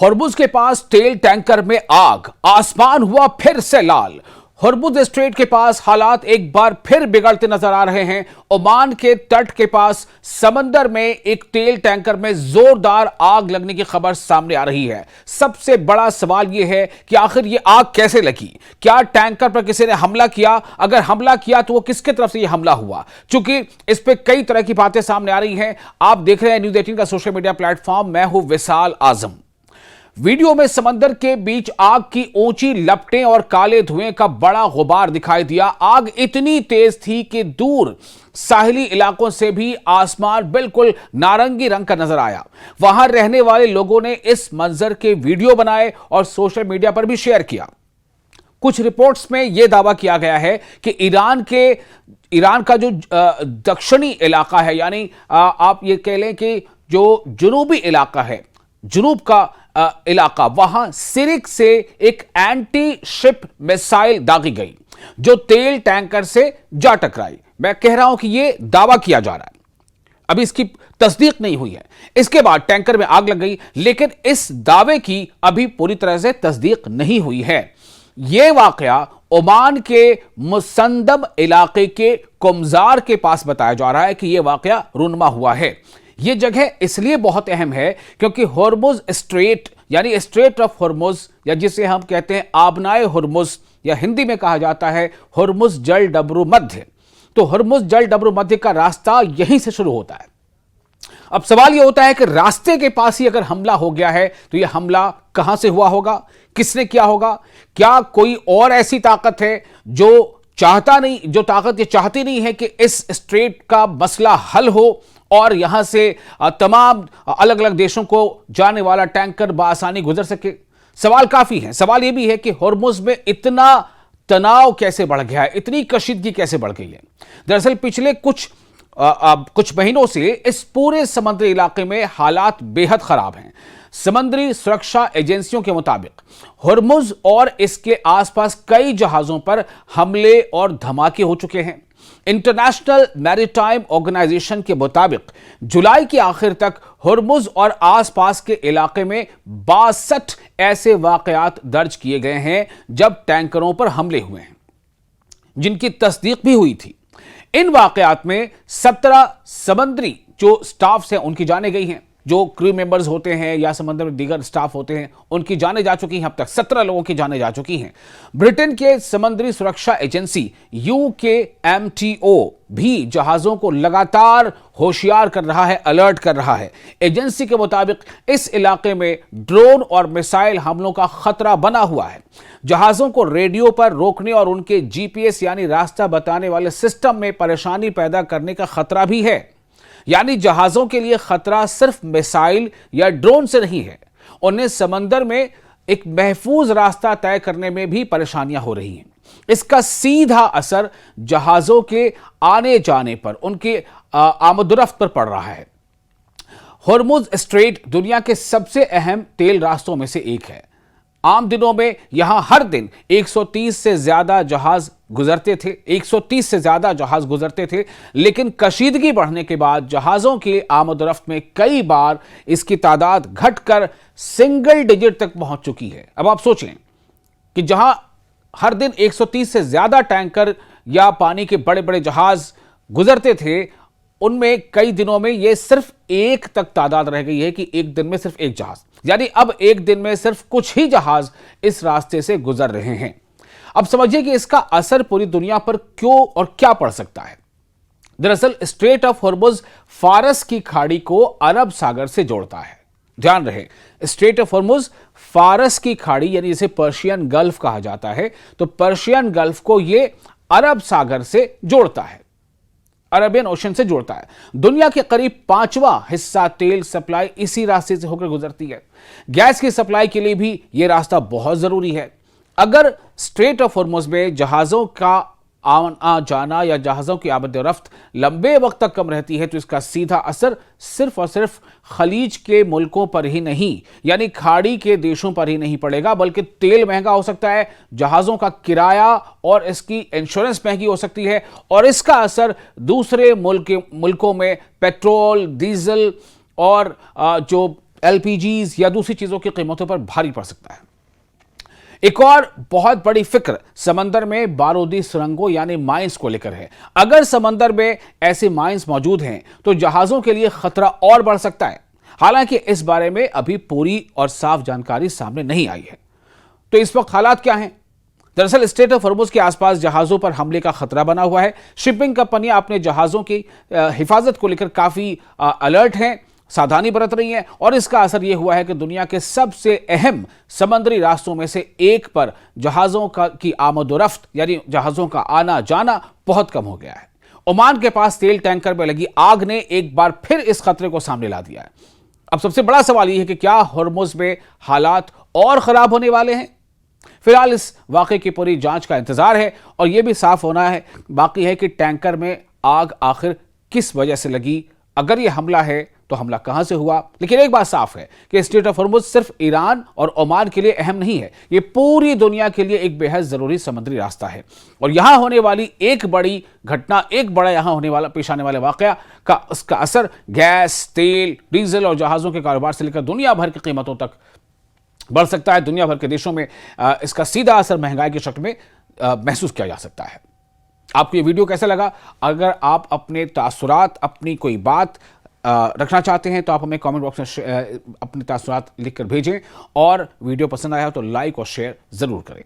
Hormuz के पास तेल tanker में आग, आसमान हुआ फिर से लाल। हॉर्मुज स्ट्रेट के पास हालात एक बार फिर बिगड़ते नजर आ रहे हैं। ओमान के तट के पास समंदर में एक तेल टैंकर में जोरदार आग लगने की खबर सामने आ रही है। सबसे बड़ा सवाल यह है कि आखिर यह आग कैसे लगी? क्या टैंकर पर किसी ने हमला किया? अगर हमला किया तो वो किसके तरफ से यह हमला हुआ? चूंकि इस पे कई तरह की बातें सामने आ रही हैं। आप देख रहे हैं न्यूज़ 18 का सोशल मीडिया प्लेटफॉर्म। मैं हूं विशाल आजम। वीडियो में समंदर के बीच आग की ऊंची लपटें और काले धुएं का बड़ा गुबार दिखाई दिया। आग इतनी तेज थी कि दूर साहिली इलाकों से भी आसमान बिल्कुल नारंगी रंग का नजर आया। वहां रहने वाले लोगों ने इस मंजर के वीडियो बनाए और सोशल मीडिया पर भी शेयर किया। कुछ रिपोर्ट्स में यह दावा किया गया है कि ईरान का जो दक्षिणी इलाका है, यानी आप ये कह लें कि जो जुनूबी इलाका है, जुनूब का इलाका, वहां सिरिक से एक एंटी शिप मिसाइल दागी गई जो तेल टैंकर से जा टकराई। मैं कह रहा हूं कि यह दावा किया जा रहा है, अभी इसकी तस्दीक नहीं हुई है। इसके बाद टैंकर में आग लग गई, लेकिन इस दावे की अभी पूरी तरह से तस्दीक नहीं हुई है। यह वाकया ओमान के मुसंदम इलाके के कुमजार के पास बताया जा रहा है कि यह वाकया रुनमा हुआ है। यह जगह इसलिए बहुत अहम है क्योंकि हॉर्मुज स्ट्रेट, यानी स्ट्रेट ऑफ हॉर्मुज, या जिसे हम कहते हैं आबनाए हॉर्मुज, या हिंदी में कहा जाता है हॉर्मुज जल डबरू मध्य। तो हॉर्मुज जल डबरू मध्य का रास्ता यहीं से शुरू होता है। अब सवाल यह होता है कि रास्ते के पास ही अगर हमला हो गया है तो यह हमला कहां से हुआ होगा, किसने किया होगा? क्या कोई और ऐसी ताकत है जो ताकत ये चाहती नहीं है कि इस स्ट्रेट का मसला हल हो और यहां से तमाम अलग अलग देशों को जाने वाला टैंकर बआसानी गुजर सके? सवाल काफी है। सवाल यह भी है कि हॉर्मुज में इतना तनाव कैसे बढ़ गया है, इतनी कशीदगी कैसे बढ़ गई है? दरअसल पिछले कुछ महीनों से इस पूरे समुद्री इलाके में हालात बेहद खराब हैं। समुद्री सुरक्षा एजेंसियों के मुताबिक हॉर्मुज और इसके आसपास कई जहाजों पर हमले और धमाके हो चुके हैं। इंटरनेशनल मैरीटाइम ऑर्गेनाइजेशन के मुताबिक जुलाई के आखिर तक हॉर्मुज और आसपास के इलाके में 62 ऐसे वाकयात दर्ज किए गए हैं जब टैंकरों पर हमले हुए हैं, जिनकी तस्दीक भी हुई थी। इन वाकयात में 17 समुद्री जो स्टाफ हैं उनकी जानें गई हैं, जो क्रू मेंबर्स होते हैं या समंदर में दीगर स्टाफ होते हैं उनकी जानें जा चुकी हैं। अब तक 17 लोगों की जानें जा चुकी हैं। ब्रिटेन के समुद्री सुरक्षा एजेंसी UKMTO भी जहाजों को लगातार होशियार कर रहा है, अलर्ट कर रहा है। एजेंसी के मुताबिक इस इलाके में ड्रोन और मिसाइल हमलों का खतरा बना हुआ है। जहाजों को रेडियो पर रोकने और उनके GPS यानी रास्ता बताने वाले सिस्टम में परेशानी पैदा करने का खतरा भी है। यानी जहाजों के लिए खतरा सिर्फ मिसाइल या ड्रोन से नहीं है, उन्हें समंदर में एक महफूज रास्ता तय करने में भी परेशानियां हो रही हैं। इसका सीधा असर जहाजों के आने जाने पर, उनके आमदोरफ्त पर पड़ रहा है। हॉर्मुज स्ट्रेट दुनिया के सबसे अहम तेल रास्तों में से एक है। आम दिनों में यहां हर दिन 130 से ज्यादा जहाज गुजरते थे, लेकिन कशीदगी बढ़ने के बाद जहाजों की आमदोरफ्त में कई बार इसकी तादाद घटकर सिंगल डिजिट तक पहुंच चुकी है। अब आप सोचें कि जहां हर दिन 130 से ज्यादा टैंकर या पानी के बड़े बड़े जहाज गुजरते थे, उनमें कई दिनों में यह सिर्फ एक तक तादाद रह गई है कि एक दिन में सिर्फ एक जहाज, यानी अब एक दिन में सिर्फ कुछ ही जहाज इस रास्ते से गुजर रहे हैं। अब समझिए कि इसका असर पूरी दुनिया पर क्यों और क्या पड़ सकता है। दरअसल स्ट्रेट ऑफ हॉर्मुज फारस की खाड़ी को अरब सागर से जोड़ता है। ध्यान रहे, स्ट्रेट ऑफ हॉर्मुज फारस की खाड़ी, यानी जिसे पर्शियन गल्फ कहा जाता है, तो पर्शियन गल्फ को यह अरब सागर से जोड़ता है, अरेबियन ओशन से जोड़ता है। दुनिया के करीब 5वां हिस्सा तेल सप्लाई इसी रास्ते से होकर गुजरती है। गैस की सप्लाई के लिए भी यह रास्ता बहुत जरूरी है। अगर स्ट्रेट ऑफ हॉर्मुज में जहाजों का आना जाना या जहाजों की आमद-ओ-रफ्त लंबे वक्त तक कम रहती है तो इसका सीधा असर सिर्फ और सिर्फ खलीज के मुल्कों पर ही नहीं, यानी खाड़ी के देशों पर ही नहीं पड़ेगा, बल्कि तेल महंगा हो सकता है, जहाजों का किराया और इसकी इंश्योरेंस महंगी हो सकती है, और इसका असर दूसरे मुल्कों में पेट्रोल, डीजल और जो एलपीजीज या दूसरी चीजों की कीमतों पर भारी पड़ सकता है। एक और बहुत बड़ी फिक्र समंदर में बारूदी सुरंगों यानी माइंस को लेकर है। अगर समंदर में ऐसे माइंस मौजूद हैं तो जहाजों के लिए खतरा और बढ़ सकता है। हालांकि इस बारे में अभी पूरी और साफ जानकारी सामने नहीं आई है। तो इस वक्त हालात क्या हैं? दरअसल स्ट्रेट ऑफ हॉर्मुज के आसपास जहाजों पर हमले का खतरा बना हुआ है। शिपिंग कंपनियां अपने जहाजों की हिफाजत को लेकर काफी अलर्ट हैं, सावधानी बरत रही हैं और इसका असर यह हुआ है कि दुनिया के सबसे अहम समुद्री रास्तों में से एक पर जहाजों की आमदोरफ्त यानी जहाजों का आना जाना बहुत कम हो गया है। ओमान के पास तेल टैंकर में लगी आग ने एक बार फिर इस खतरे को सामने ला दिया है। अब सबसे बड़ा सवाल यह है कि क्या हॉर्मुज में हालात और खराब होने वाले हैं? फिलहाल इस वाकये की पूरी जांच का इंतजार है और यह भी साफ होना है बाकी है कि टैंकर में आग आखिर किस वजह से लगी। अगर यह हमला है तो हमला कहां से हुआ? लेकिन एक बात साफ है कि स्ट्रेट ऑफ हॉर्मुज सिर्फ ईरान और ओमान के लिए अहम नहीं है, यह पूरी दुनिया के लिए एक बेहद जरूरी समुद्री रास्ता है। और यहां होने वाली एक बड़ी घटना, एक बड़ा यहां होने वाला पेश आने वाले वाकया का उसका असर गैस, तेल, डीजल और जहाजों के कारोबार से लेकर दुनिया भर की कीमतों तक बढ़ सकता है। दुनिया भर के देशों में इसका सीधा असर महंगाई की शक्ल में महसूस किया जा सकता है। आपको ये वीडियो कैसा लगा? अगर आप अपने तासुरात, अपनी कोई बात रखना चाहते हैं तो आप हमें कमेंट बॉक्स में अपने तासुरात लिखकर भेजें और वीडियो पसंद आया हो तो लाइक और शेयर जरूर करें।